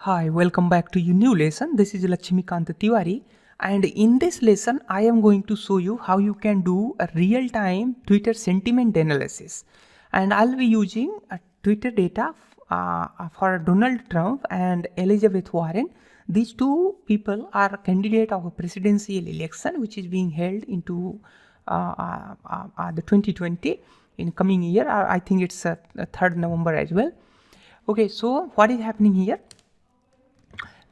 Hi, welcome back to your new lesson. This is Lakshmikant Tiwari, and in this lesson I am going to show you how you can do a real-time Twitter sentiment analysis, and I'll be using a Twitter data for Donald Trump and Elizabeth Warren. These two people are candidate of a presidential election which is being held into the 2020 in coming year. I think it's 3rd November as well. Okay, so what is happening here?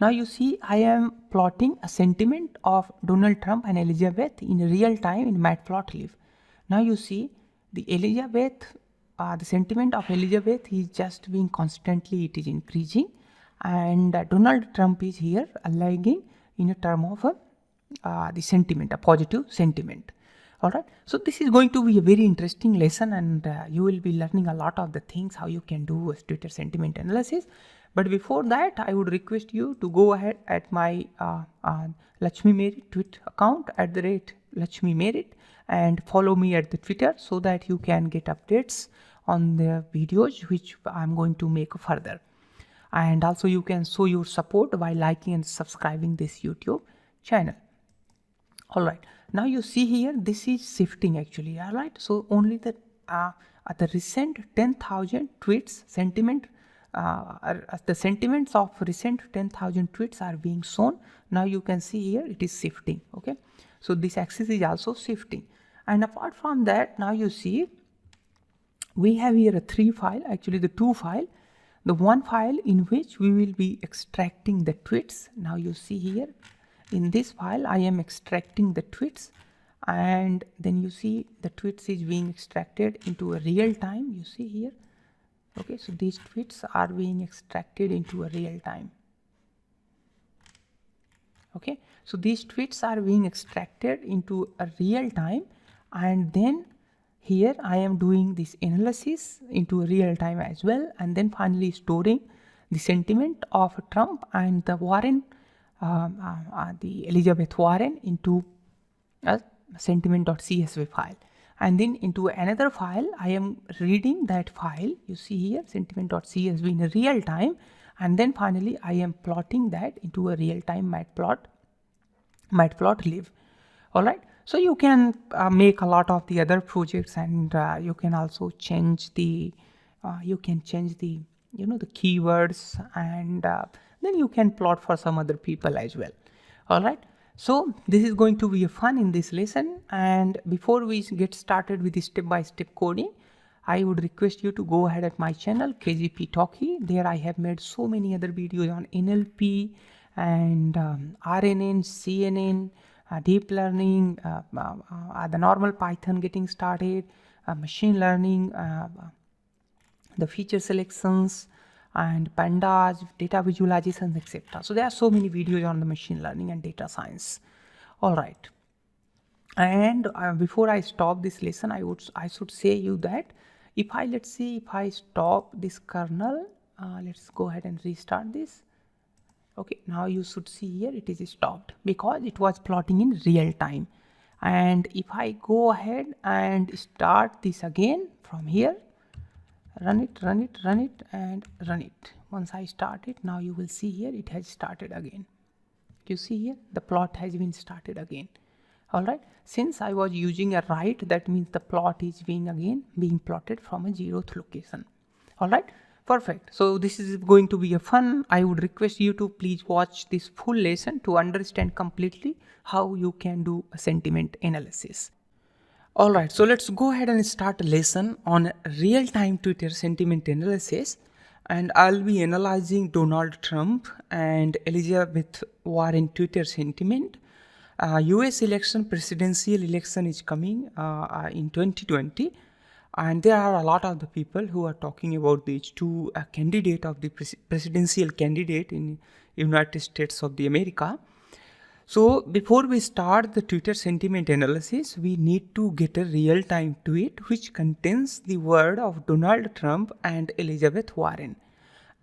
Now you see I am plotting a sentiment of Donald Trump and Elizabeth in real time in matplotlib. Now you see the sentiment of Elizabeth is just being constantly, it is increasing, and Donald Trump is here lagging in a term of the sentiment, a positive sentiment. Alright, so this is going to be a very interesting lesson, and you will be learning a lot of the things how you can do a Twitter sentiment analysis. But before that, I would request you to go ahead at my Lakshmi Merit tweet account @Lakshmi Merit and follow me at the Twitter so that you can get updates on the videos which I'm going to make further. And also you can show your support by liking and subscribing this YouTube channel. Alright, now you see here this is shifting actually. Alright, so only the recent 10,000 tweets sentiment. The sentiments of recent 10,000 tweets are being shown. Now you can see here it is shifting. Okay, so this axis is also shifting, and apart from that, now you see we have here a 3 file, actually the 2 file. The one file in which we will be extracting the tweets. Now you see here in this file I am extracting the tweets, and then you see the tweets is being extracted into a real time. You see here. Okay, so these tweets are being extracted into a real time. Okay, so these tweets are being extracted into a real time, and then here I am doing this analysis into a real time as well, and then finally storing the sentiment of Trump and the Warren, the Elizabeth Warren into a sentiment.csv file. And then into another file, I am reading that file. You see here sentiment.csv in a real time, and then finally I am plotting that into a real time matplotlib. All right. So you can make a lot of the other projects, and you can also change the the keywords, and then you can plot for some other people as well. All right. So this is going to be fun in this lesson, and before we get started with the step-by-step coding, I would request you to go ahead at my channel KGP Talkie. There I have made so many other videos on NLP and RNN, CNN, deep learning, the normal Python getting started, machine learning, the feature selections, and pandas, data visualizations, etc. So there are so many videos on the machine learning and data science. All right, and before I stop this lesson, I should say you that if I stop this kernel, let's go ahead and restart this. Okay, now you should see here it is stopped because it was plotting in real time. And if I go ahead and start this again from here, run it and run it. Once I start it, now you will see here it has started again. You see here the plot has been started again. All right, since I was using a write, that means the plot is being plotted from a 0th location. All right, perfect. So this is going to be a fun. I would request you to please watch this full lesson to understand completely how you can do a sentiment analysis. Alright, so let's go ahead and start a lesson on real-time Twitter sentiment analysis, and I'll be analyzing Donald Trump and Elizabeth Warren Twitter sentiment. US presidential election is coming in 2020, and there are a lot of the people who are talking about these two candidate of the presidential candidate in United States of the America. So before we start the Twitter sentiment analysis, we need to get a real-time tweet which contains the word of Donald Trump and Elizabeth Warren.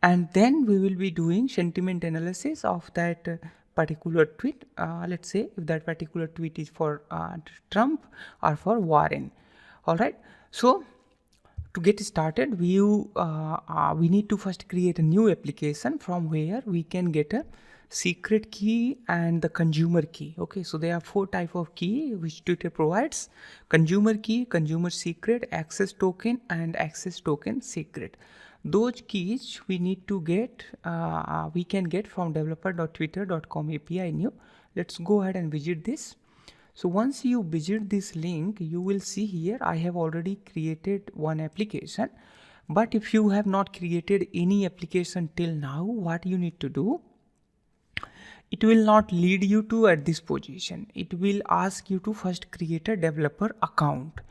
And then we will be doing sentiment analysis of that particular tweet. Let's say if that particular tweet is for Trump or for Warren. All right. So To get started, we need to first create a new application from where we can get a secret key and the consumer key. Okay, so there are 4 types of key which Twitter provides: consumer key, consumer secret, access token, and access token secret. Those keys we need to get, we can get from developer.twitter.com API new. Let's go ahead and visit this. So once you visit this link, you will see here I have already created one application. But if you have not created any application till now, what you need to do, it will not lead you to at this position. It will ask you to first create a developer account.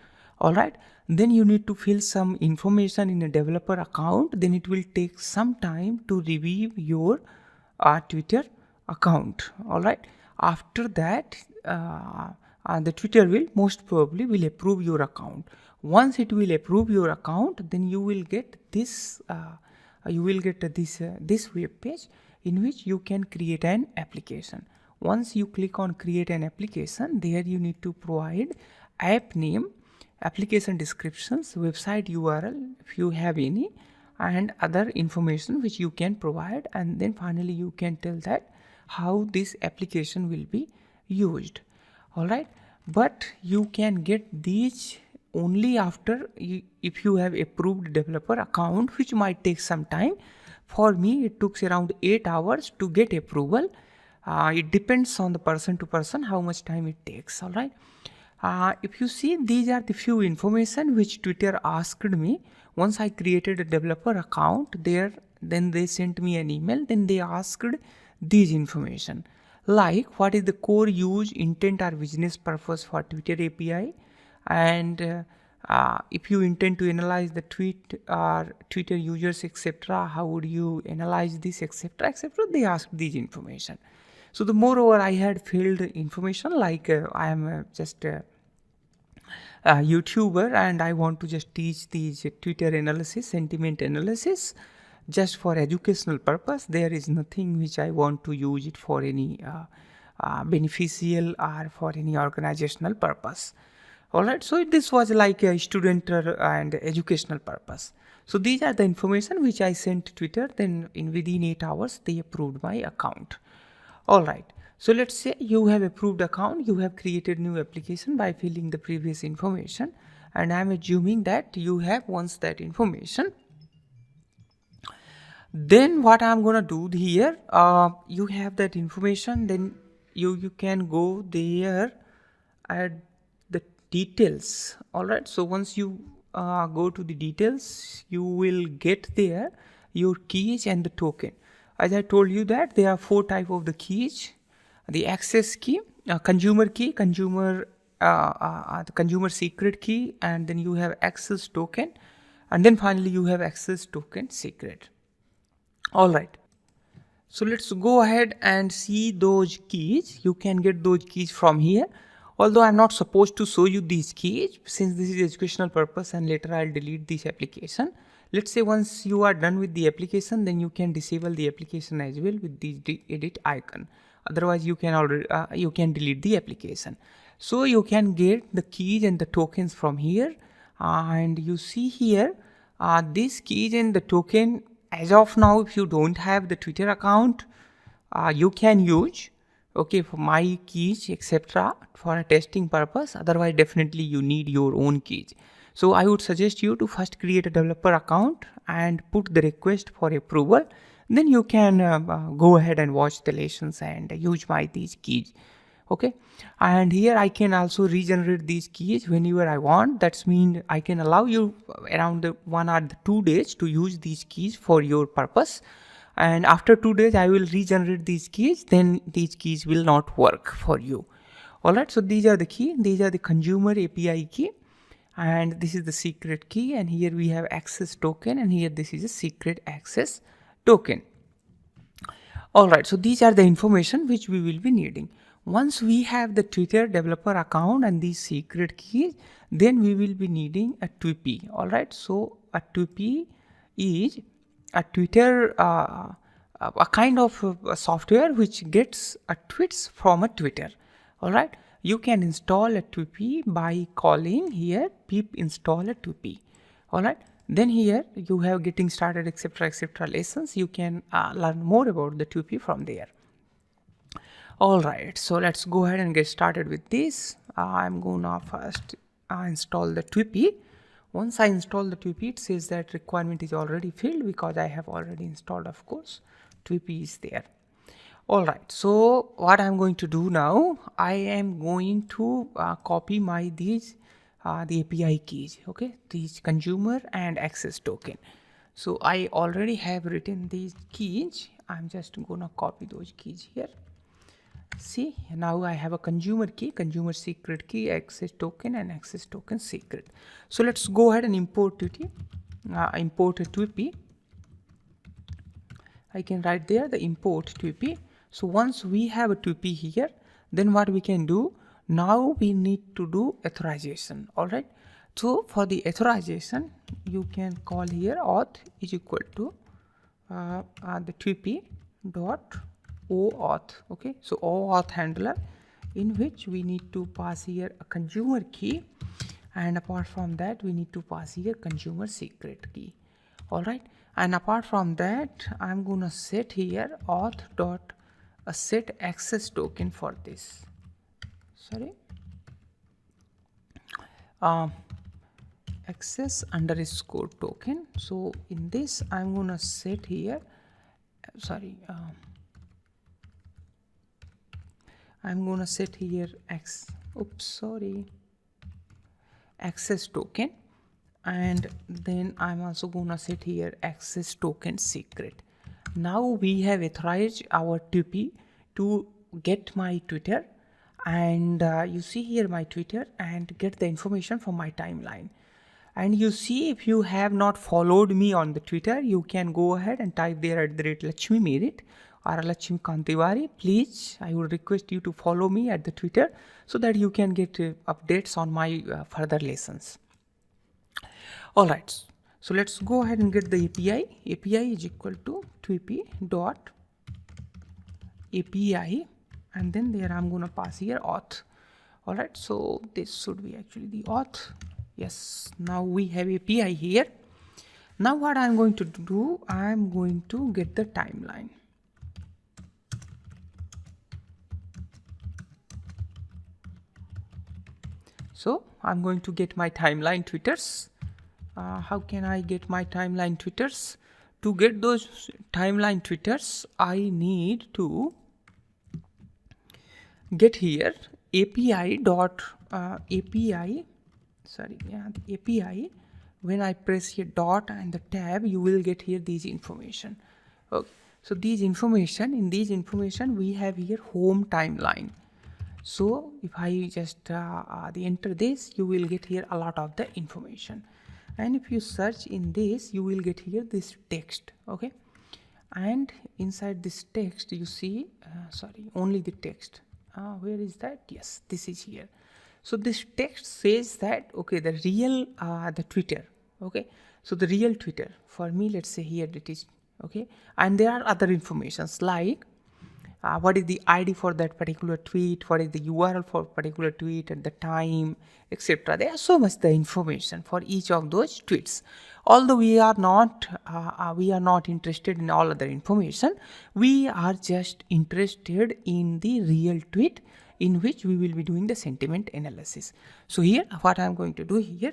All right, then you need to fill some information in a developer account. Then it will take some time to review your Twitter account. All right, after that the Twitter will most probably will approve your account. Once it will approve your account, then you will get this this web page in which you can create an application. Once you click on create an application, there you need to provide app name, application descriptions, website URL if you have any, and other information which you can provide, and then finally you can tell that how this application will be used. All right, but you can get these only after if you have approved developer account, which might take some time. For me, it took around 8 hours to get approval. It depends on the person to person how much time it takes. All right, if you see, these are the few information which Twitter asked me. Once I created a developer account there, then they sent me an email. Then they asked these information, like what is the core use, intent or business purpose for Twitter API, and if you intend to analyze the tweet or Twitter users, etc., how would you analyze this, etc., etc. They asked these information. So the moreover, I had filled information like I am just a YouTuber and I want to just teach these Twitter analysis, sentiment analysis, just for educational purpose. There is nothing which I want to use it for any beneficial or for any organizational purpose. All right, so this was like a student and educational purpose. So these are the information which I sent to Twitter. Then within 8 hours they approved my account. All right, so let's say you have approved account, you have created new application by filling the previous information, and I'm assuming that you have once that information. Then what I'm gonna do here, you have that information, then you can go there at the details. All right, so once you go to the details, you will get there your keys and the token. As I told you that there are 4 types of the keys: the access key, consumer key, the consumer secret key, and then you have access token, and then finally you have access token secret. All right, so let's go ahead and see those keys. You can get those keys from here, although I'm not supposed to show you these keys since this is educational purpose, and later I'll delete this application. Let's say once you are done with the application, then you can disable the application as well with the edit icon. Otherwise you can already you can delete the application. So you can get the keys and the tokens from here, and you see here these keys and the token. As of now, if you don't have the Twitter account, you can use, okay, for my keys, etc., for a testing purpose. Otherwise, definitely you need your own keys. So I would suggest you to first create a developer account and put the request for approval. Then you can go ahead and watch the lessons and use these keys. Okay, and here I can also regenerate these keys whenever I want. That's mean I can allow you around 1 or 2 days to use these keys for your purpose, and after 2 days I will regenerate these keys. Then these keys will not work for you. All right, so these are the key. These are the consumer API key, and this is the secret key, and here we have access token, and here this is a secret access token. All right, so these are the information which we will be needing. Once we have the Twitter developer account and these secret keys, then we will be needing a TWIP. All right, so a TWIP is a Twitter, a kind of software which gets a tweets from a Twitter. All right, you can install a TWIP by calling here pip install a TWIP. All right, Then here you have getting started etc lessons. You can learn more about the twit from there. All right, so let's go ahead and get started with this. I'm gonna first install the twit. Once I install the twit, it says that requirement is already filled because I have already installed, of course. Twit is there. All right, so what I'm going to do now, I am going to copy the API keys, okay, these consumer and access token. So I already have written these keys. I'm just gonna copy those keys here. See, now I have a consumer key, consumer secret key, access token, and access token secret. So let's go ahead and import twit. Import a twit. I can write there the import twit. So once we have a twit here, then what we can do, now we need to do authorization. All right, so for the authorization, you can call here auth is equal to the twit dot OAuth. Okay, so OAuth handler, in which we need to pass here a consumer key, and apart from that we need to pass here consumer secret key. All right, and apart from that I'm gonna set here auth dot set access token for this. Sorry, access underscore token. So in this I'm gonna set here, I'm gonna set here access token, and then I'm also gonna set here access token secret. Now we have authorized our twit to get my Twitter, and you see here my Twitter and get the information from my timeline. And you see, if you have not followed me on the Twitter, you can go ahead and type there @Lakshmi Merit or Lakshmi Kantiwari. Please, I would request you to follow me at the Twitter so that you can get updates on my further lessons. All right, so let's go ahead and get the API. API is equal to twit dot API, and then there I'm gonna pass here auth. All right, so this should be actually the auth. Yes, now we have API here. Now what I'm going to do, I'm going to get the timeline. So I'm going to get my timeline twitters. How can I get my timeline twitters? To get those timeline twitters, I need to get here API. When I press here dot and the tab, you will get here these information. Okay, so in these information we have here home timeline. So if I just enter this, you will get here a lot of the information, and if you search in this, you will get here this text. Okay, and inside this text you see only the text. Where is that? Yes, this is here. So this text says that, okay, the real the Twitter. Okay, so the real Twitter for me, let's say here it is. Okay, and there are other informations like what is the ID for that particular tweet, what is the URL for particular tweet, and the time, etc. There are so much the information for each of those tweets. Although we are not interested in all other information, we are just interested in the real tweet, in which we will be doing the sentiment analysis. So here what I'm going to do here,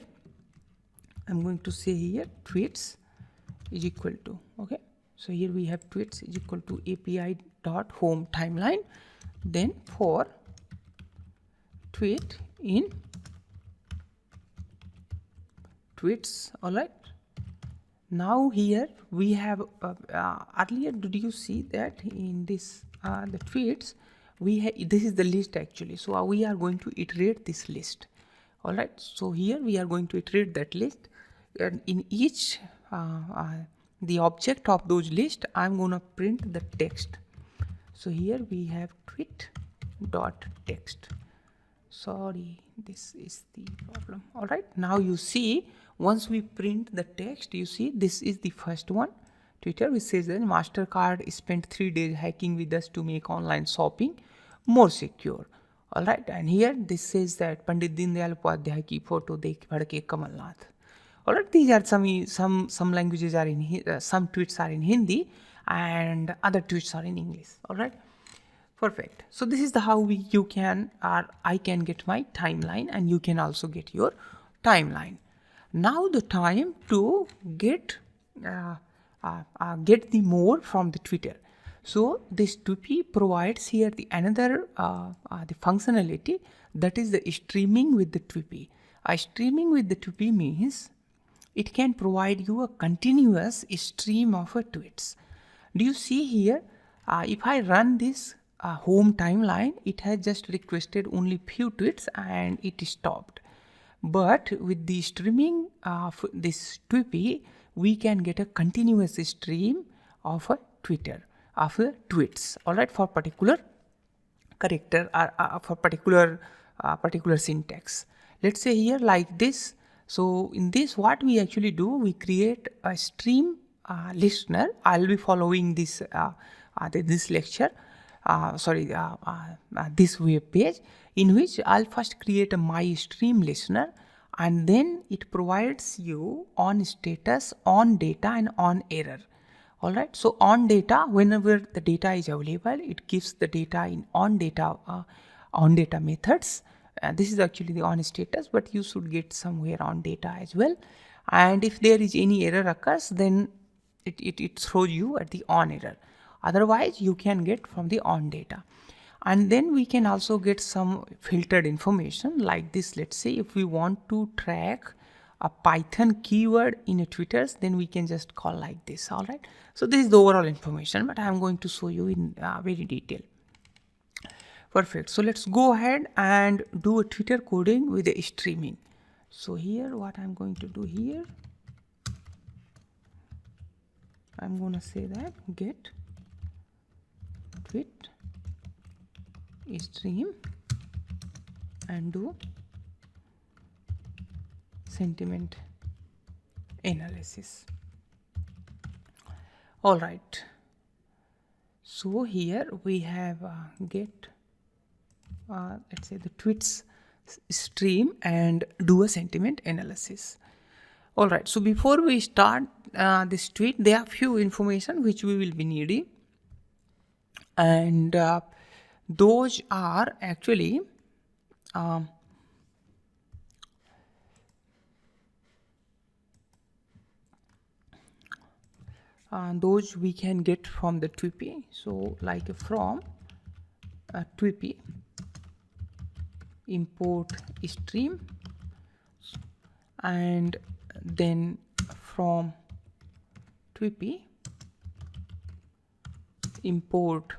I'm going to say here tweets is equal to, okay, so here we have tweets is equal to API dot home timeline, then for tweet in tweets. All right, now here we have earlier, did you see that in this the tweets we have, this is the list actually, so we are going to iterate this list. All right, so here we are going to iterate that list, and in each the object of those list, I'm gonna print the text. So here we have tweet dot text. Sorry, this is the problem. All right, now you see, once we print the text, you see this is the first one, Twitter, which says that MasterCard spent 3 days hacking with us to make online shopping more secure. All right, and here this says that Pandit Deen Dayal Upadhyay ki photo dekh padke Kamalnath. All right, these are some languages are in some tweets are in Hindi and other tweets are in English. All right, perfect. So this is the how you can or I can get my timeline, and you can also get your timeline. Now the time to get the more from the Twitter. So this TP provides here the another the functionality, that is the streaming with the TP. Streaming with the TP means it can provide you a continuous stream of tweets. Do you see here? If I run this home timeline, it has just requested only few tweets and it stopped. But with the streaming of this TP, we can get a continuous stream of a Twitter, of tweets. All right, for particular character or for particular syntax. Let's say here like this. So in this, what we actually do, we create a stream listener. I'll be following this this lecture, this web page, in which I'll first create a my stream listener, and then it provides you on status, on data, and on error. All right. So on data, whenever the data is available, it gives the data in on data methods. This is actually the on status, but you should get somewhere on data as well. And if there is any error occurs, then it throws you at the on error. Otherwise, you can get from the on data. And then we can also get some filtered information like this. Let's say if we want to track a Python keyword in a Twitter, then we can just call like this. All right. So this is the overall information, but I'm going to show you in very detail. Perfect. So let's go ahead and do a Twitter coding with the streaming. So here, what I'm going to do here, I'm going to say that get tweet stream and do sentiment analysis. All right. So here we have get let's say the tweets stream and do a sentiment analysis. All right. So before we start this tweet, there are few information which we will be needing, and those are actually those we can get from the TWP. So like from TWP import stream, and then from TWP import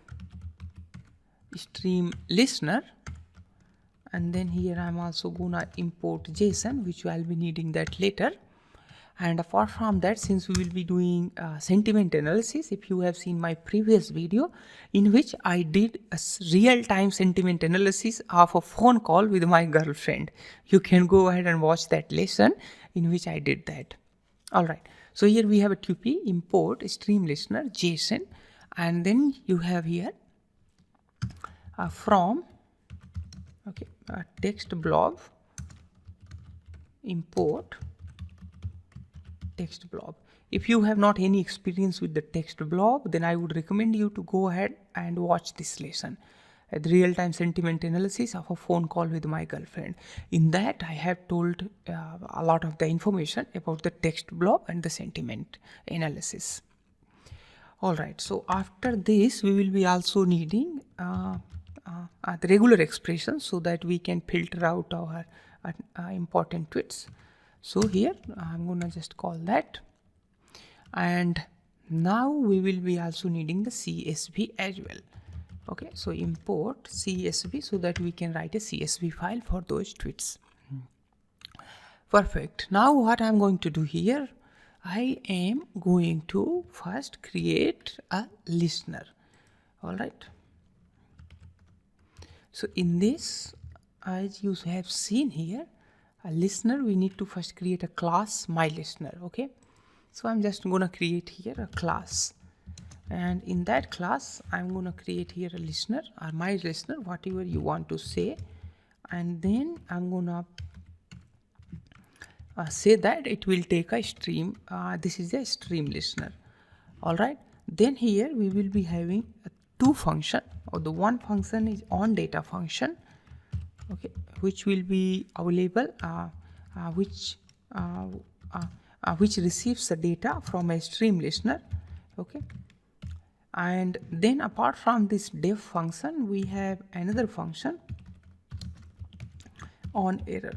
stream listener, and then here I'm also gonna import JSON, which I'll be needing that later. And apart from that, since we will be doing sentiment analysis, if you have seen my previous video in which I did a real-time sentiment analysis of a phone call with my girlfriend, you can go ahead and watch that lesson in which I did that. All right. So here we have a TP import stream listener JSON, and then you have here from text blob import text blob. If you have not any experience with the text blob, then I would recommend you to go ahead and watch this lesson, the real-time sentiment analysis of a phone call with my girlfriend. In that, I have told a lot of the information about the text blob and the sentiment analysis. All right. So after this, we will be also needing the regular expressions so that we can filter out our important tweets. So here I'm gonna just call that, and now we will be also needing the CSV as well. Okay, so import CSV so that we can write a CSV file for those tweets. Perfect. Now what I'm going to do here, I am going to first create a listener. All right. So in this, as you have seen here, a listener, we need to first create a class my listener. Okay, so I'm just gonna create here a class, and in that class I'm gonna create here a listener or my listener, whatever you want to say, and then I'm gonna say that it will take a stream. This is a stream listener. All right. Then here we will be having two function, or the one function is on data function, okay, which will be available, which receives the data from a stream listener, okay. And then apart from this def function, we have another function on error.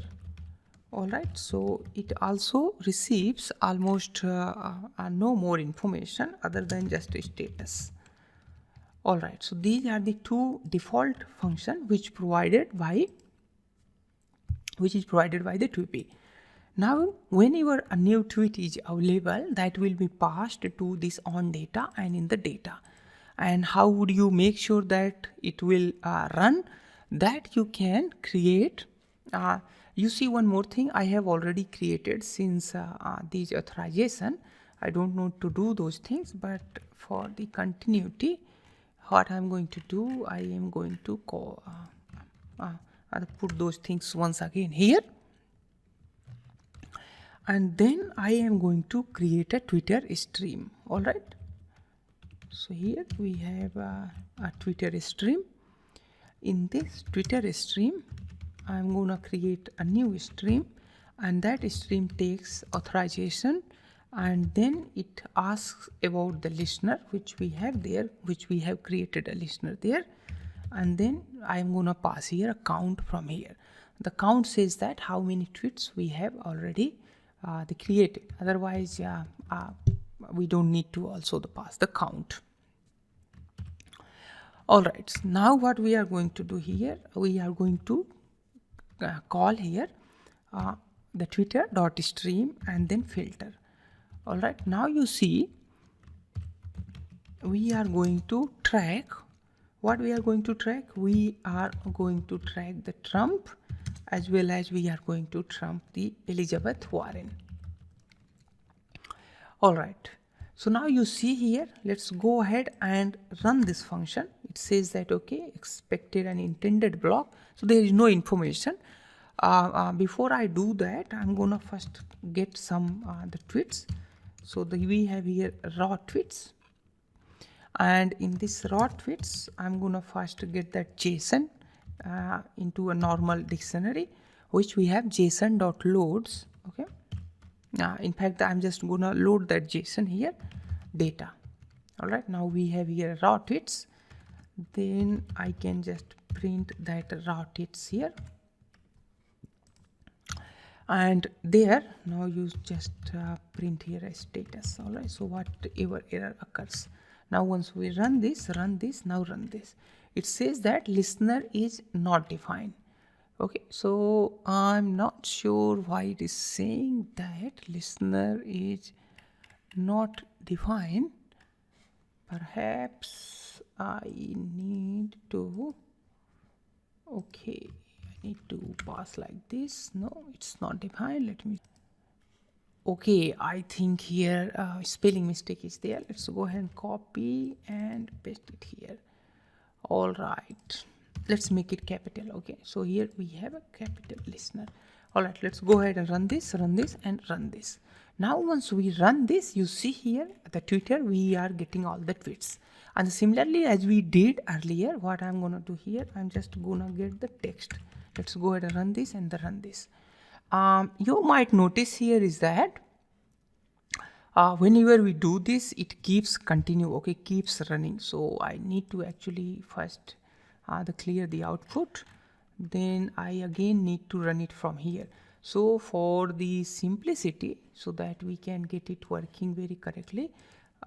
All right, so it also receives almost no more information other than just a status. All right, so these are the two default function which is provided by the Twit. Now whenever a new tweet is available, that will be passed to this on data and in the data. And how would you make sure that it will run? That you can create. You see, one more thing I have already created since these authorization. I don't know to do those things, but for the continuity, what I'm going to do, I am going to put those things once again here. And then I am going to create a Twitter stream. All right. So here we have a Twitter stream. In this Twitter stream, I'm going to create a new stream, and that stream takes authorization, and then it asks about the listener which we have there, which we have created a listener there. And then I'm going to pass here a count from here. The count says that how many tweets we have already created. Otherwise, we don't need to also pass the count. All right, so now what we are going to do here, we are going to call here the Twitter.stream and then filter. All right, now you see we are going to track. What we are going to track? We are going to track the Trump, as well as we are going to trump the Elizabeth Warren. All right, so now you see here, let's go ahead and run this function. It says that, okay, expected and intended block. So there is no information. Before I do that, I'm gonna first get some the tweets. So we have here raw tweets, and in this raw tweets, I'm gonna first get that JSON into a normal dictionary, which we have json.loads. Okay. In fact, I'm just gonna load that JSON here, data. All right. Now we have here raw tweets. Then I can just print that raw tweets here. And there, now you just print here a status. All right, so whatever error occurs. Now once we run this, now run this. It says that listener is not defined. Okay, so I'm not sure why it is saying that listener is not defined. Perhaps I need to, okay, need to pass like this. No, it's not defined. Let me, okay, I think here spelling mistake is there. Let's go ahead and copy and paste it here. All right, let's make it capital. Okay, so here we have a capital listener. All right, let's go ahead and run this and run this. Now once we run this, you see here the Twitter, we are getting all the tweets. And similarly as we did earlier, what I'm gonna do here, I'm just gonna get the text. Let's go ahead and run this and run this. You might notice here is that whenever we do this, it keeps continue, okay, keeps running. So I need to actually first clear the output. Then I again need to run it from here. So for the simplicity, so that we can get it working very correctly,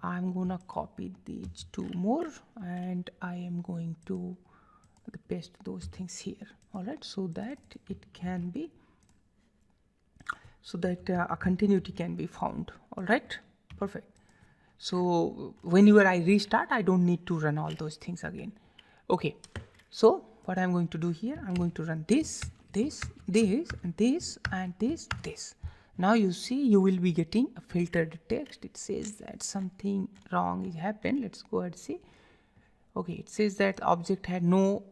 I'm gonna copy these two more and I am going to paste those things here. All right, so that it can be, so that a continuity can be found. All right, perfect. So whenever I restart, I don't need to run all those things again. Okay, so what I'm going to do here, I'm going to run this, and this. Now you see, you will be getting a filtered text. It says that something wrong is happened. Let's go ahead and see. Okay, it says that object had no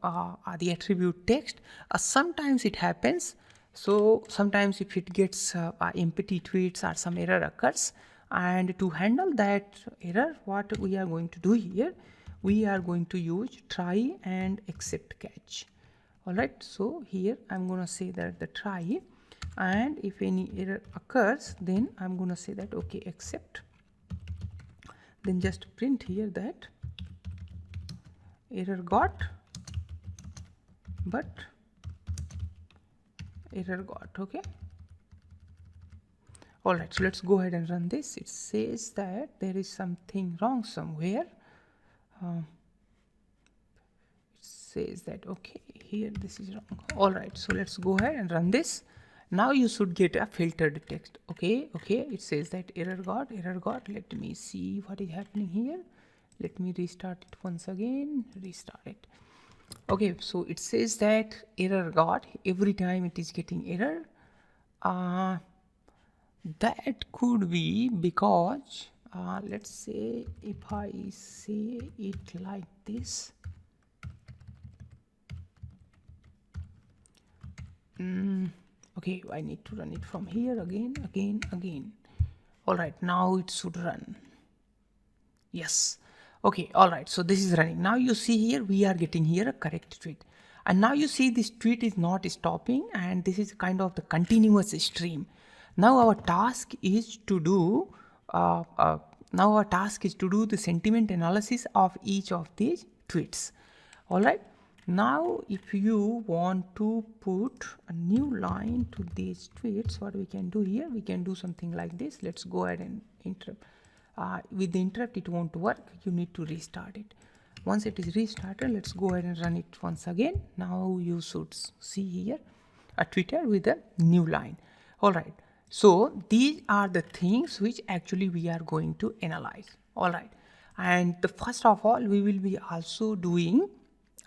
the attribute text. Sometimes it happens So sometimes if it gets empty tweets or some error occurs, and to handle that error, what we are going to do here, we are going to use try and accept catch. All right, so here I'm going to say that the try, and if any error occurs, then I'm going to say that okay, accept, then just print here that error got, but error got. Okay, all right, so let's go ahead and run this. It says that there is something wrong somewhere. It says that okay, here this is wrong. All right, so let's go ahead and run this. Now you should get a filtered text. Okay, it says that error got. Let me see what is happening here. Let me restart it once again, restart it. Okay, so it says that error got. Every time it is getting error. That could be because let's say if I say it like this, okay, I need to run it from here again. All right, now it should run. Yes. Okay, all right, so this is running. Now you see here we are getting here a correct tweet, and now you see this tweet is not stopping, and this is kind of the continuous stream. Now our task is to do the sentiment analysis of each of these tweets. All right, now if you want to put a new line to these tweets, what we can do here, we can do something like this. Let's go ahead and interrupt. With the interrupt it won't work, you need to restart it. Once it is restarted, let's go ahead and run it once again. Now you should see here a Twitter with a new line. All right, so these are the things which actually we are going to analyze. All right, and the first of all, we will be also doing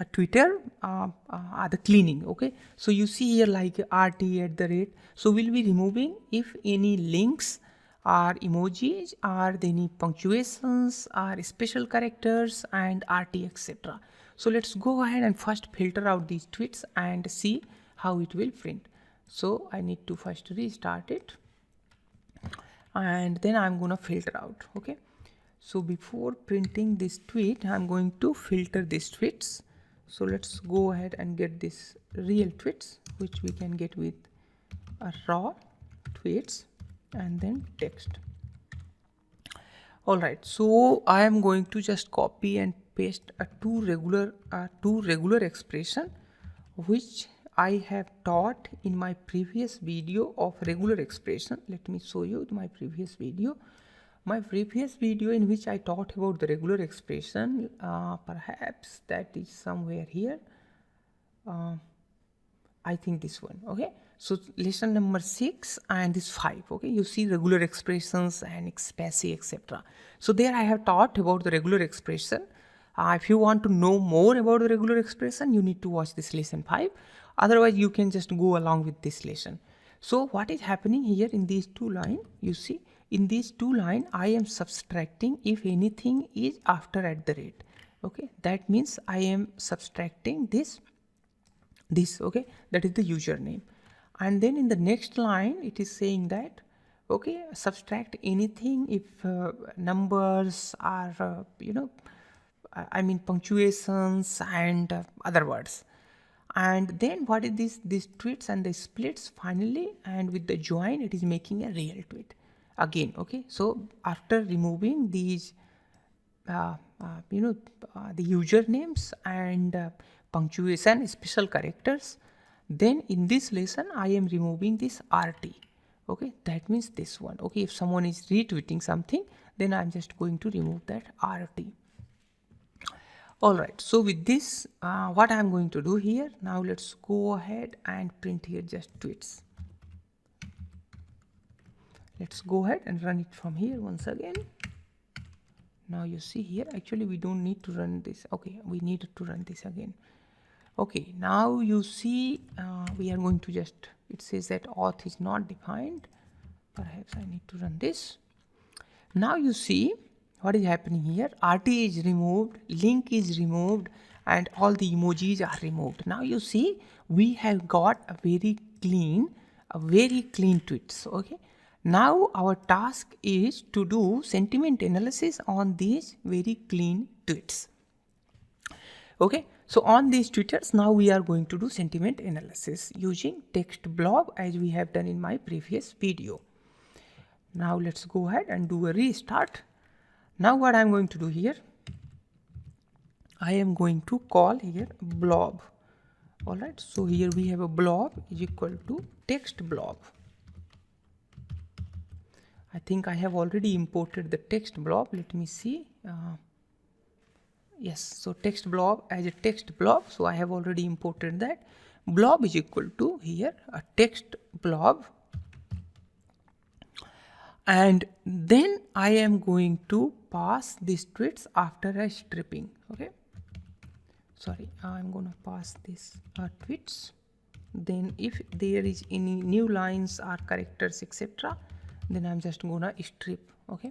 a Twitter the cleaning. Okay, so you see here like RT@, so we'll be removing if any links are emojis, are any punctuations, are special characters, and RT, etc. So let's go ahead and first filter out these tweets and see how it will print. So I need to first restart it, and then I'm gonna filter out. Okay, so before printing this tweet, I'm going to filter these tweets. So let's go ahead and get this real tweets, which we can get with a raw tweets and then text. All right, so I am going to just copy and paste a two regular expression which I have taught in my previous video of regular expression. Let me show you my previous video. My previous video in which I taught about the regular expression, perhaps that is somewhere here. I think this one. Okay, so lesson number 6 and this 5. Okay, you see regular expressions and spacey, etc. So there I have taught about the regular expression. If you want to know more about the regular expression, you need to watch this lesson 5. Otherwise, you can just go along with this lesson. So what is happening here in these two lines? You see, in these two lines, I am subtracting if anything is after @. Okay, that means I am subtracting this. Okay, that is the username. And then in the next line, it is saying that, okay, subtract anything if numbers are, I mean punctuations and other words. And then what is these tweets and the splits finally, and with the join, it is making a real tweet again. Okay, so after removing these, the usernames and punctuation, special characters, then in this lesson I am removing this RT. Okay, that means this one. Okay, if someone is retweeting something, then I'm just going to remove that RT. All right, so with this, what I'm going to do here, now let's go ahead and print here just tweets. Let's go ahead and run it from here once again. Now you see here, actually we don't need to run this. Okay, we need to run this again. Okay, now you see we are going to just, it says that auth is not defined. Perhaps I need to run this. Now you see what is happening here. RT is removed, link is removed, and all the emojis are removed. Now you see we have got a very clean, tweets. Okay. Now our task is to do sentiment analysis on these very clean tweets. Okay, so on these tweeters, now we are going to do sentiment analysis using text blob as we have done in my previous video. Now let's go ahead and do a restart. Now what I'm going to do here, I am going to call here blob. All right, so here we have a blob is equal to text blob. I think I have already imported the text blob. Let me see. Yes, so text blob as a text blob. So I have already imported that. Blob is equal to here a text blob. And then I am going to pass these tweets after a stripping. Okay. Sorry, I'm going to pass this tweets. Then if there is any new lines or characters, etc., then I'm just going to strip. Okay.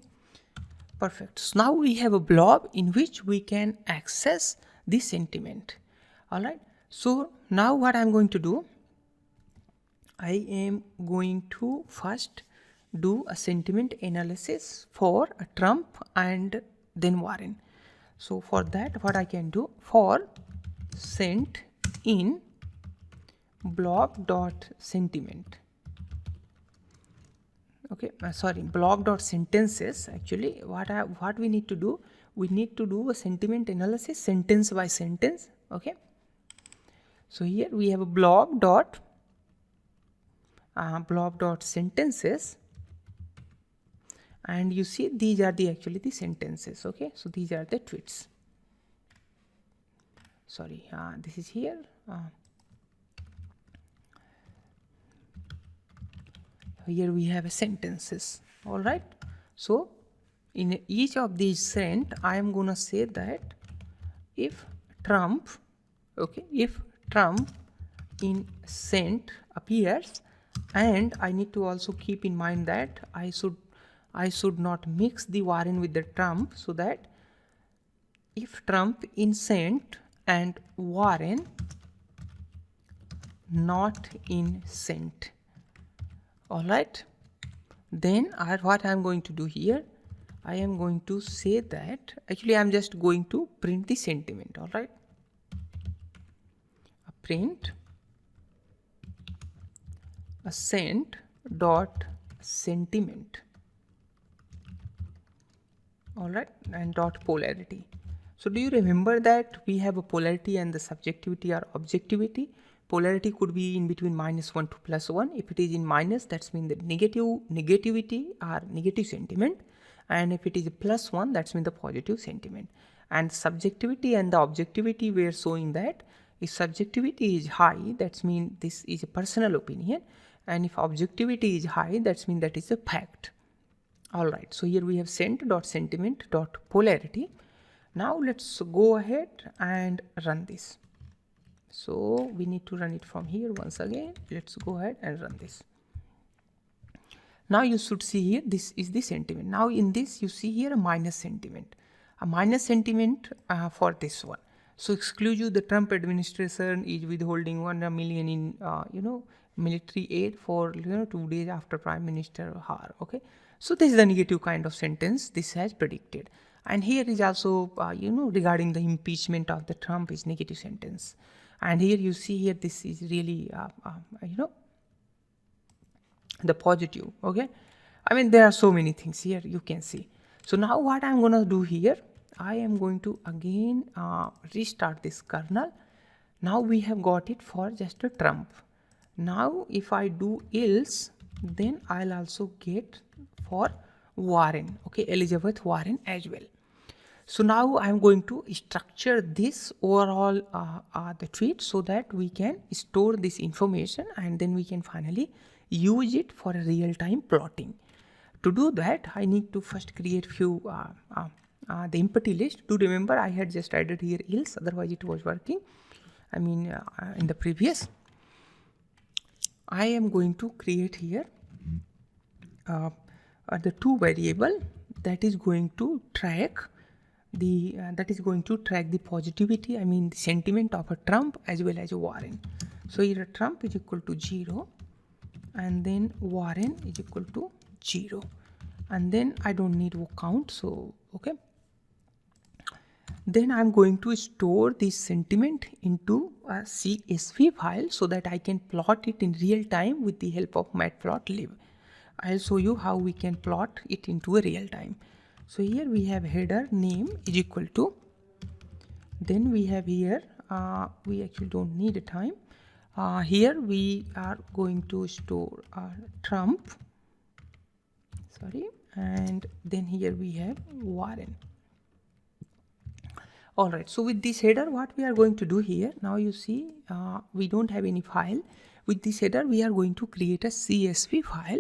Perfect. So now we have a blob in which we can access the sentiment. All right. So now what I'm going to do, I am going to first do a sentiment analysis for Trump and then Warren. So for that, what I can do, for sent in blob.sentiment. Okay, sorry, blob.sentences. Actually, what we need to do, we need to do a sentiment analysis sentence by sentence. Okay, so here we have a blob.sentences, and you see these are actually the sentences. Okay, so these are the tweets. Sorry, this is here. Here we have a sentences. All right, so in each of these sent, I am gonna say that if Trump, okay, if Trump in sent appears, and I need to also keep in mind that I should not mix the Warren with the Trump, so that if Trump in sent and Warren not in sent. All right, then what I'm going to do here, I am going to say that actually I'm just going to print the sentiment. All right, print a sent dot sentiment. All right, and dot polarity. So do you remember that we have a polarity and the subjectivity or objectivity? Polarity could be in between -1 to +1. If it is in minus, that's mean the negativity or negative sentiment, and if it is +1, that's mean the positive sentiment. And subjectivity and the objectivity, we are showing that if subjectivity is high, that's mean this is a personal opinion, and if objectivity is high, that's mean that is a fact. All right, so here we have sent.sentiment.polarity. Now let's go ahead and run this. So we need to run it from here once again. Let's go ahead and run this. Now you should see here, this is the sentiment. Now in this, you see here a minus sentiment for this one. So exclusive, the Trump administration is withholding $1 million in, military aid for, 2 days after Prime Minister Har. Okay. So this is the negative kind of sentence this has predicted. And here is also, regarding the impeachment of the Trump is negative sentence. And here you see here, this is really, the positive. Okay. I mean, there are so many things here you can see. So now what I'm going to do here, I am going to again restart this kernel. Now we have got it for just a Trump. Now if I do else, then I'll also get for Warren. Okay, Elizabeth Warren as well. So now I'm going to structure this overall the tweet so that we can store this information and then we can finally use it for a real-time plotting. To do that, I need to first create few the empty list. Do remember I had just added here else, otherwise it was working. I mean in the previous. I am going to create here the two variable that is going to track the positivity, I mean the sentiment of a Trump as well as a Warren. So here Trump is equal to 0 and then Warren is equal to 0, and then I don't need count, so okay. Then I'm going to store this sentiment into a CSV file so that I can plot it in real time with the help of matplotlib. I'll show you how we can plot it into a real time. So here we have header name is equal to, then we have here, we actually don't need a time. Here we are going to store Trump, sorry, and then here we have Warren. Alright, so with this header, what we are going to do here, now you see we don't have any file. With this header, we are going to create a CSV file,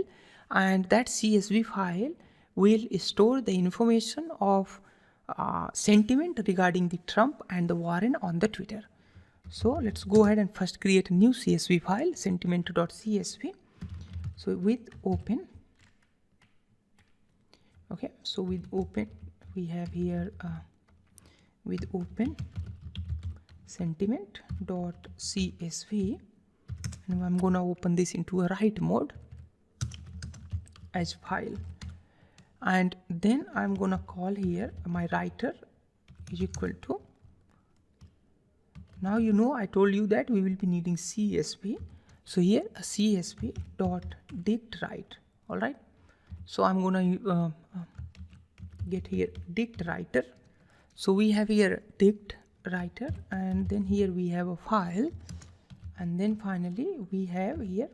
and that CSV file will store the information of sentiment regarding the Trump and the Warren on the Twitter. So let's go ahead and first create a new CSV file, sentiment.csv. So with open, okay, so with open, we have here with open sentiment.csv, and I'm gonna open this into a write mode as file, and then I'm gonna call here my writer is equal to, now you know I told you that we will be needing CSV, so here a CSV dot dict write. All right, so I'm gonna get here dict writer. So we have here dict writer, and then here we have a file, and then finally we have here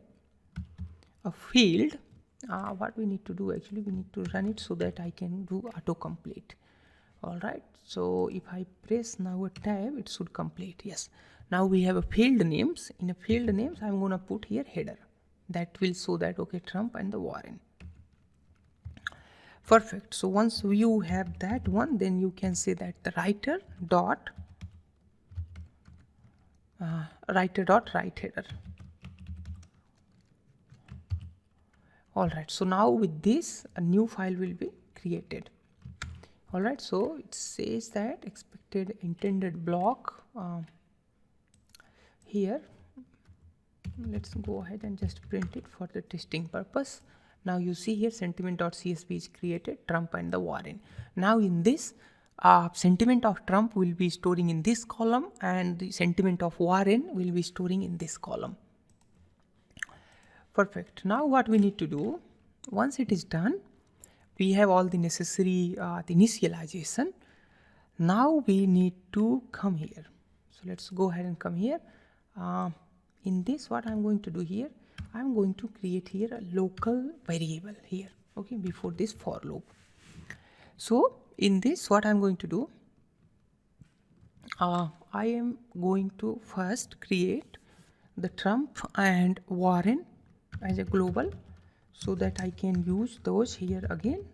a field. What we need to do, actually we need to run it so that I can do autocomplete. All right, so if I press now a tab, it should complete. Yes, now we have a field names. In a field names, I'm gonna put here header. That will show that okay, Trump and the Warren. Perfect. So once you have that one, then you can say that the writer dot write header. All right, so now with this, a new file will be created. All right, so it says that expected intended block here. Let's go ahead and just print it for the testing purpose. Now you see here sentiment.csv is created, Trump and the Warren. Now in this, sentiment of Trump will be storing in this column, and the sentiment of Warren will be storing in this column. Perfect. Now what we need to do, once it is done, we have all the necessary the initialization. Now we need to come here. So let's go ahead and come here. In this, what I'm going to do here, I'm going to create here a local variable here, okay, before this for loop. So in this, what I'm going to do, I am going to first create the Trump and Warren as a global so that I can use those here again.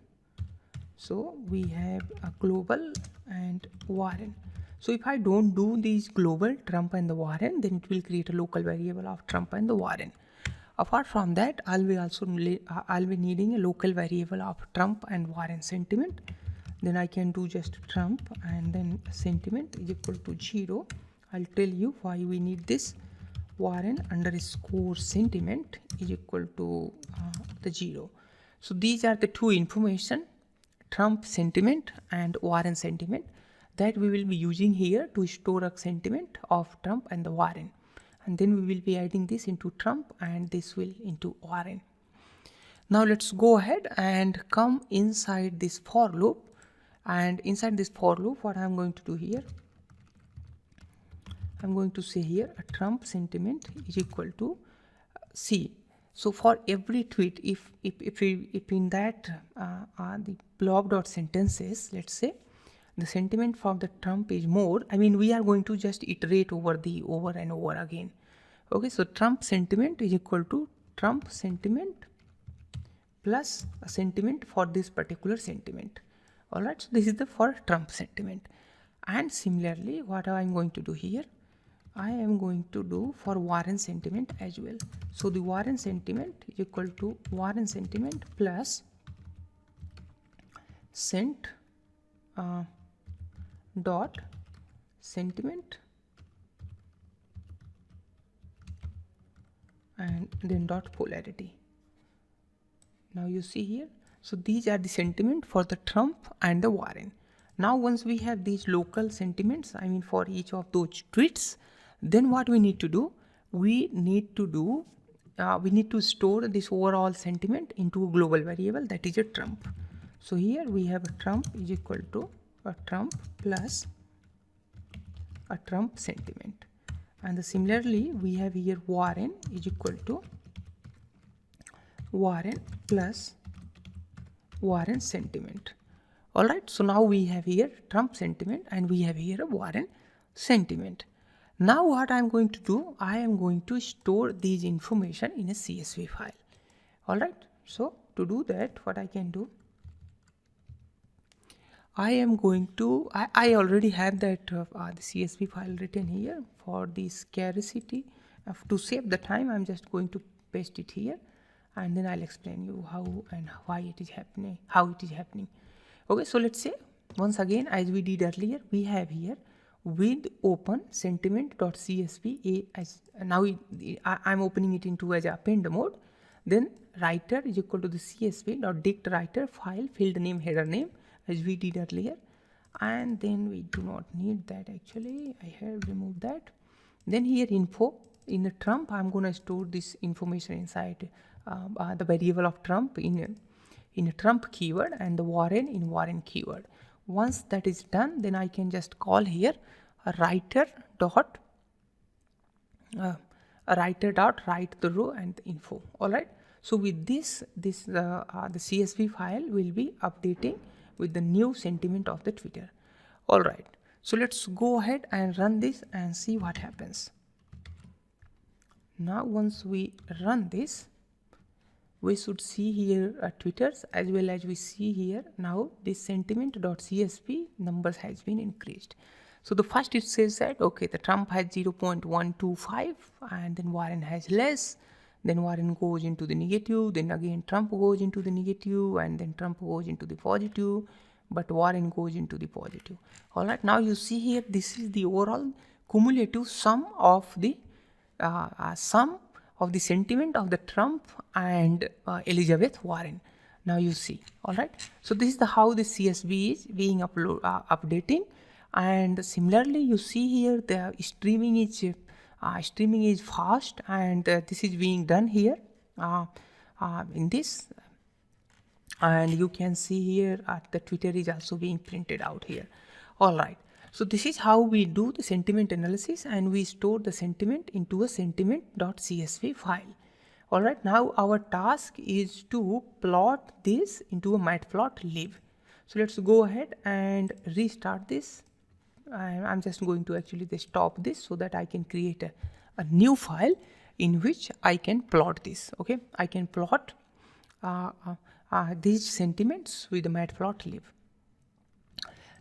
So we have a global and Warren. So if I don't do these global Trump and the Warren, then it will create a local variable of Trump and the Warren. Apart from that, I'll be needing a local variable of Trump and Warren sentiment. Then I can do just Trump and then sentiment is equal to 0. I'll tell you why we need this. Warren underscore sentiment is equal to the 0. So these are the two information, Trump sentiment and Warren sentiment, that we will be using here to store a sentiment of Trump and the Warren. And then we will be adding this into Trump and this will into Warren. Now let's go ahead and come inside this for loop, and inside this for loop, what I'm going to do here, I'm going to say here a Trump sentiment is equal to C. So for every tweet, if in that the blob.sentences, let's say the sentiment for the Trump is more, I mean we are going to just iterate over and over again. Okay, so Trump sentiment is equal to Trump sentiment plus a sentiment for this particular sentiment. All right, so this is the for Trump sentiment. And similarly, what I'm going to do here, I am going to do for Warren sentiment as well. So the Warren sentiment is equal to Warren sentiment plus sent dot sentiment and then dot polarity. Now you see here, so these are the sentiment for the Trump and the Warren. Now once we have these local sentiments, I mean for each of those tweets, then what we need to do, we need to store this overall sentiment into a global variable, that is a Trump. So here we have a Trump is equal to a Trump plus a Trump sentiment, and similarly we have here Warren is equal to Warren plus Warren sentiment. Alright, so now we have here Trump sentiment and we have here a Warren sentiment. Now what I am going to do, I am going to store these information in a CSV file. Alright, so to do that, what I can do, I am going to, I already have that the CSV file written here. For the scarcity to save the time, I'm just going to paste it here, and then I'll explain you how and why it is happening, how it is happening. Okay, so let's say once again, as we did earlier, we have here with open sentiment.csv as now I'm opening it into as append mode. Then writer is equal to the csv.dict writer file field name header name as we did earlier, and then we do not need that, actually I have removed that. Then here info in the Trump, I'm going to store this information inside the variable of Trump in a Trump keyword, and the Warren in Warren keyword. Once that is done, then I can just call here a writer dot write the row and the info. All right, so with this the CSV file will be updating with the new sentiment of the Twitter. All right, so let's go ahead and run this and see what happens. Now once we run this, we should see here Twitters, as well as we see here now this sentiment.csv numbers has been increased. So the first it says that okay, the Trump has 0.125 and then Warren has less, then Warren goes into the negative, then again Trump goes into the negative, and then Trump goes into the positive, but Warren goes into the positive. All right, now you see here this is the overall cumulative sum of the sentiment of the Trump and Elizabeth Warren. Now you see, all right, so this is the how the CSV is being updating, and similarly you see here the streaming is fast, and this is being done here in this, and you can see here the Twitter is also being printed out here. All right, so this is how we do the sentiment analysis, and we store the sentiment into a sentiment.csv file. All right, now our task is to plot this into a matplotlib. So let's go ahead and restart this. I'm just going to actually stop this so that I can create a new file in which I can plot this. Okay, I can plot these sentiments with the matplotlib.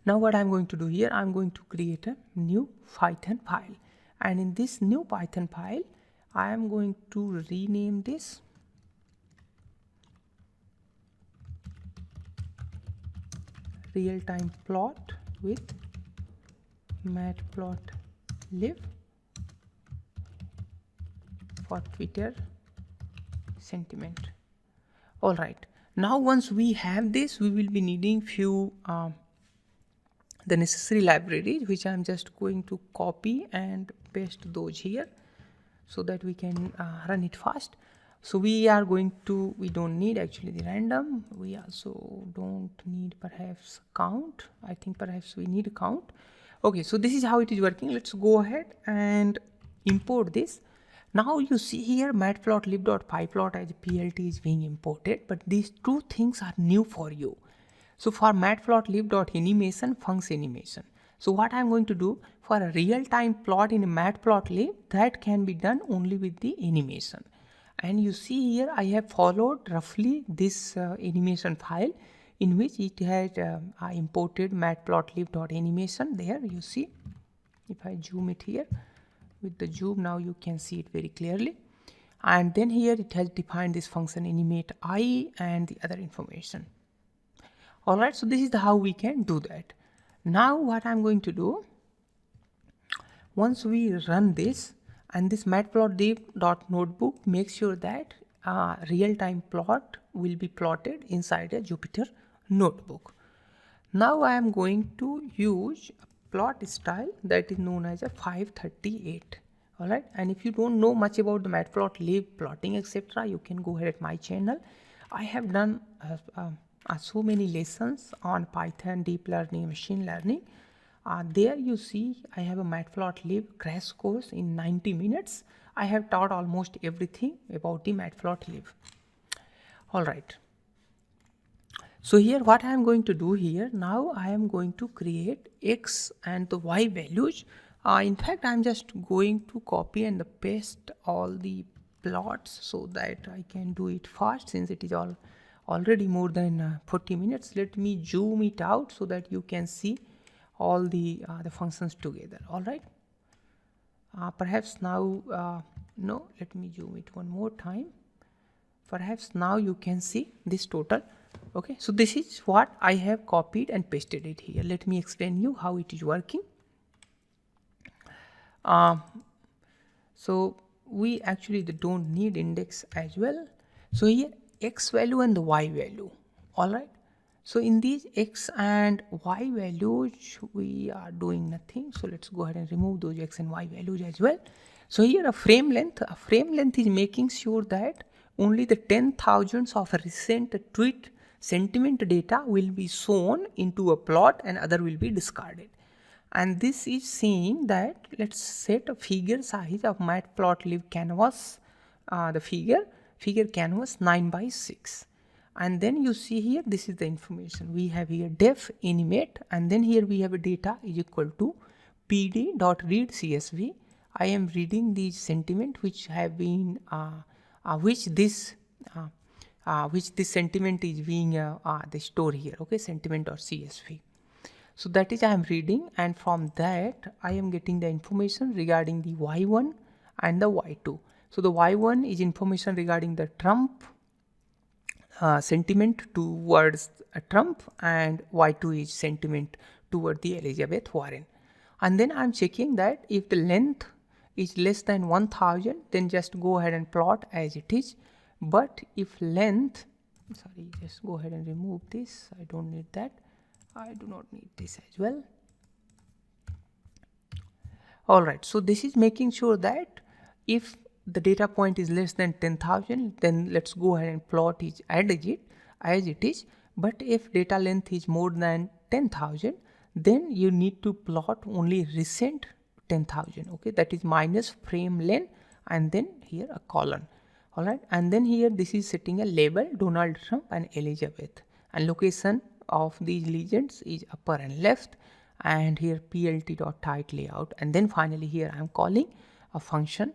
Now what I'm going to do here, I'm going to create a new Python file, and in this new Python file I am going to rename this real-time plot with matplotlib for Twitter sentiment. All right, now once we have this, we will be needing few the necessary libraries, which I'm just going to copy and paste those here so that we can run it fast. So we don't need actually the random, we also don't need perhaps count. I think perhaps we need a count. Okay, so this is how it is working. Let's go ahead and import this. Now you see here matplotlib.pyplot as plt is being imported, but these two things are new for you. So for matplotlib.animation, funcs animation. So what I'm going to do for a real-time plot in a matplotlib, that can be done only with the animation. And you see here I have followed roughly this animation file in which it had imported matplotlib.animation. There you see, if I zoom it here with the zoom, now you can see it very clearly. And then here it has defined this function animate I and the other information. All right, so this is how we can do that. Now what I'm going to do, once we run this And this matplotlib.notebook makes sure that real-time plot will be plotted inside a Jupyter notebook. Now I am going to use a plot style that is known as a 538. All right, and if you don't know much about the matplotlib plotting etc., you can go ahead at my channel. I have done so many lessons on Python, deep learning, machine learning. There you see I have a matplotlib crash course in 90 minutes. I have taught almost everything about the matplotlib. All right. So here what I am going to do here, now I am going to create X and the Y values. In fact, I am just going to copy and paste all the plots so that I can do it fast, since it is already more than 40 minutes. Let me zoom it out so that you can see all the functions together. All right. Perhaps now, no, let me zoom it one more time. Perhaps now you can see this total. Okay, so this is what I have copied and pasted it here. Let me explain you how it is working. So we actually don't need index as well. So here X value and the Y value. All right. So in these X and Y values, we are doing nothing. So let's go ahead and remove those X and Y values as well. So here a frame length is making sure that only the 10,000s of a recent tweet sentiment data will be shown into a plot and other will be discarded. And this is saying that let's set a figure size of matplotlib canvas, the figure canvas 9:6. And then you see here, this is the information. We have here def animate, and then here we have a data is equal to pd.read csv. I am reading the sentiment which have been which this sentiment is being the store here. Okay, sentiment or csv. So that is I am reading, and from that I am getting the information regarding the y1 and the y2. So the y1 is information regarding the Trump sentiment towards Trump, and y2 is sentiment toward the Elizabeth Warren. And then I'm checking that if the length is less than 1000, then just go ahead and plot as it is. But if length, sorry, just go ahead and remove this. I don't need that. I do not need this as well. All right, so this is making sure that if the data point is less than 10,000, then let's go ahead and plot it as it is. But if data length is more than 10,000, then you need to plot only recent 10,000. Okay, that is minus frame length and then here a colon. All right, and then here this is setting a label Donald Trump and Elizabeth, and location of these legends is upper and left, and here plt.type layout, and then finally here I am calling a function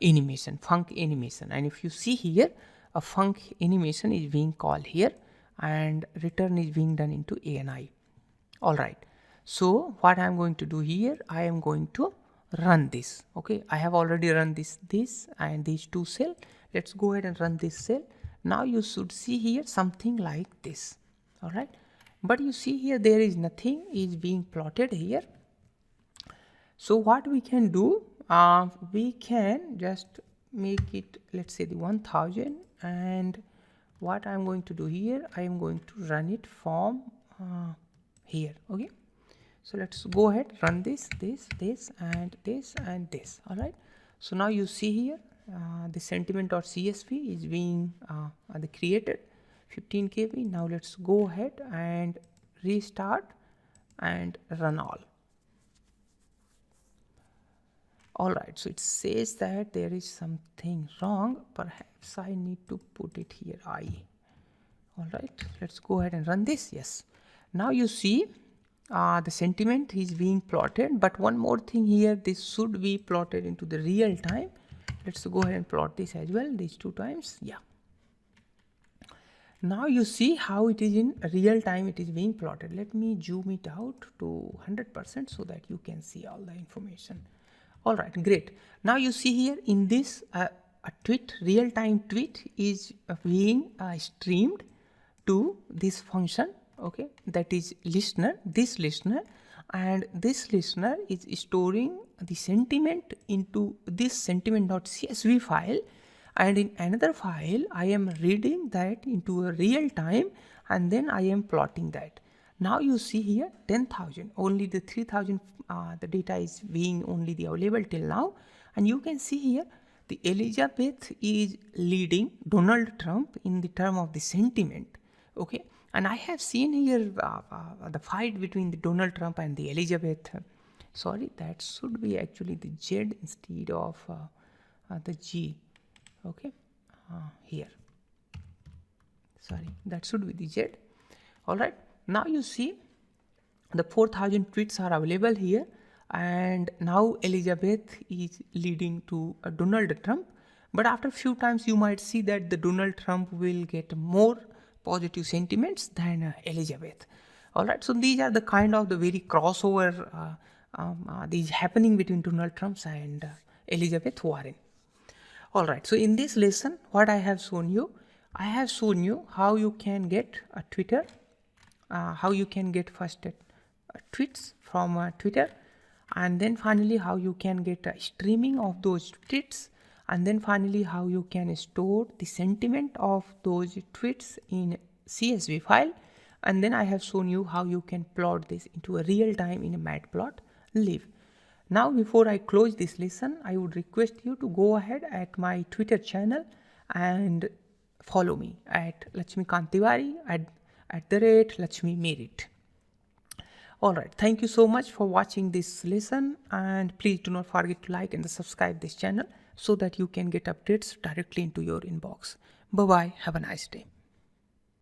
animation, func animation. And if you see here, a func animation is being called here and return is being done into ANI. All right, so what I am going to do here, I am going to run this. Okay, I have already run this and these two cells. Let's go ahead and run this cell. Now you should see here something like this. All right, but you see here there is nothing is being plotted here. So what we can do, we can just make it, let's say the 1000, and what I'm going to do here, I am going to run it from here. Okay, so let's go ahead, run this and this and this. All right, so now you see here the sentiment.csv is being created 15 KB. Now let's go ahead and restart and run all. All right, so it says that there is something wrong. Perhaps I need to put it here All right, let's go ahead and run this. Yes, now you see the sentiment is being plotted, but one more thing here, this should be plotted into the real time. Let's go ahead and plot this as well, these 2 times. Yeah, now you see how it is in real time, it is being plotted. Let me zoom it out to 100% so that you can see all the information. All right, great. Now you see here in this a tweet, real-time tweet is being streamed to this function. Okay, that is listener, this listener, and this listener is storing the sentiment into this sentiment.csv file, and in another file I am reading that into a real time, and then I am plotting that. Now you see here 10,000, only the 3,000 the data is being only the available till now, and you can see here the Elizabeth is leading Donald Trump in the term of the sentiment. Okay, and I have seen here the fight between the Donald Trump and the Elizabeth. Sorry, that should be actually the Z instead of the G. Okay, here. Sorry, that should be the Z. All right. Now you see the 4,000 tweets are available here, and now Elizabeth is leading to Donald Trump. But after a few times you might see that the Donald Trump will get more positive sentiments than Elizabeth. All right, so these are the kind of the very crossover these happening between Donald Trump and Elizabeth Warren. All right, so in this lesson what I have shown you how you can get a Twitter, how you can get first tweets from Twitter, and then finally how you can get a streaming of those tweets, and then finally how you can store the sentiment of those tweets in CSV file, and then I have shown you how you can plot this into a real time in a matplotlib. Now before I close this lesson, I would request you to go ahead at my Twitter channel and follow me at Lakshmikant Tiwari @ Lakshmi Merit. Alright, thank you so much for watching this lesson, and please do not forget to like and subscribe this channel so that you can get updates directly into your inbox. Bye bye, have a nice day.